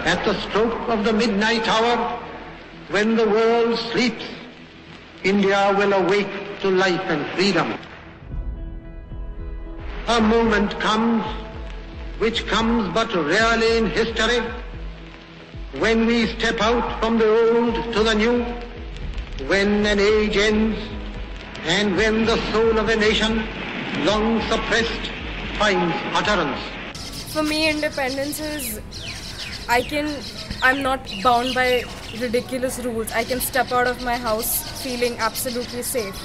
At the stroke of the midnight hour, when the world sleeps, India will awake to life and freedom. A moment comes, which comes but rarely in history, when we step out from the old to the new, when an age ends, and when the soul of a nation, long suppressed, finds utterance. For me, independence is, I'm not bound by ridiculous rules. I can step out of my house feeling absolutely safe.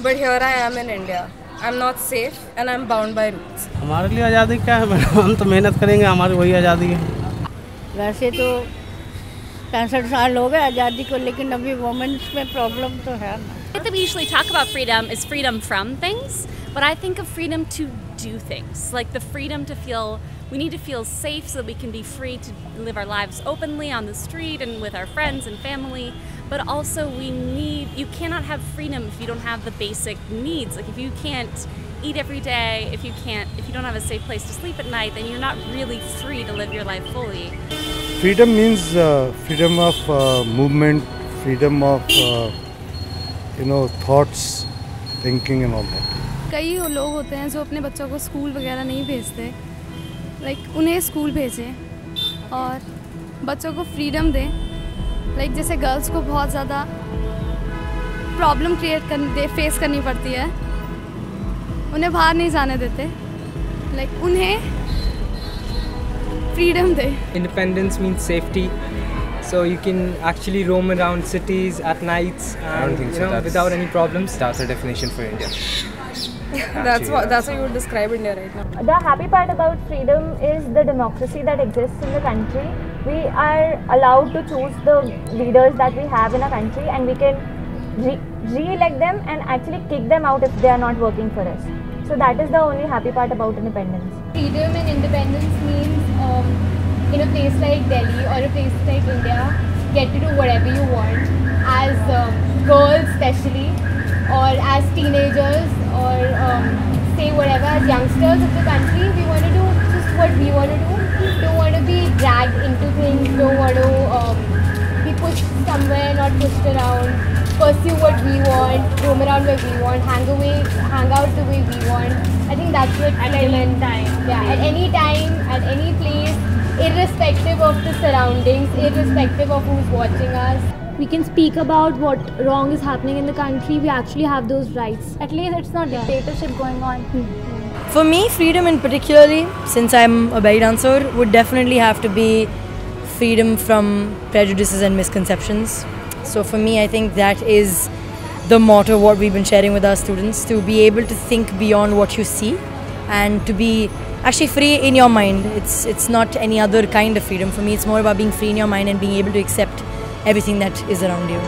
But here I am in India. I'm not safe and I'm bound by rules. हमारे लिए आज़ादी क्या है madam? हम तो मेहनत करेंगे, हमारी वही आज़ादी है। वैसे तो 65 साल हो गए आज़ादी को, लेकिन अभी वुमेन्स में प्रॉब्लम तो है ना। What we usually talk about freedom is freedom from things, but I think of freedom to do things. Like the freedom to feel, we need to feel safe so that we can be free to live our lives openly on the street and with our friends and family. But also you cannot have freedom if you don't have the basic needs. Like if you can't eat every day, if you don't have a safe place to sleep at night, then you're not really free to live your life fully. Freedom means freedom of movement, freedom of thoughts, thinking and all that. कई लोग होते हैं जो अपने बच्चों को school वगैरह नहीं भेजते, उन्हें स्कूल भेजें और बच्चों को फ्रीडम दें। जैसे गर्ल्स को बहुत ज़्यादा प्रॉब्लम फेस करनी पड़ती है, उन्हें बाहर नहीं जाने देते, उन्हें फ्रीडम दें। Independence means safety, so you can actually roam around cities at nights and without any problems. That's the definition for India. That's what you would describe India right now. The happy part about freedom is the democracy that exists in the country. We are allowed to choose the leaders that we have in our country, and we can re-elect them and actually kick them out if they are not working for us. So that is the only happy part about independence. Freedom and independence means in a place like Delhi or a place like India, get to do whatever you want as girls especially, or as teenagers, or say whatever, as youngsters of the country. We want to do just what we want to do. Don't want to be dragged into things, don't want to be pushed somewhere, not pushed around. Pursue what we want, roam around where we want, hang out the way we want. I think that's what at any time. Yeah, at any time, at any place, irrespective of the surroundings, irrespective of who's watching us. We can speak about what wrong is happening in the country. We actually have those rights. At least it's not dictatorship going on. For me, freedom in particularly, since I'm a belly dancer, would definitely have to be freedom from prejudices and misconceptions. So for me, I think that is the motto of what we've been sharing with our students, to be able to think beyond what you see and to be actually free in your mind. It's not any other kind of freedom. For me, it's more about being free in your mind and being able to accept everything that is around you.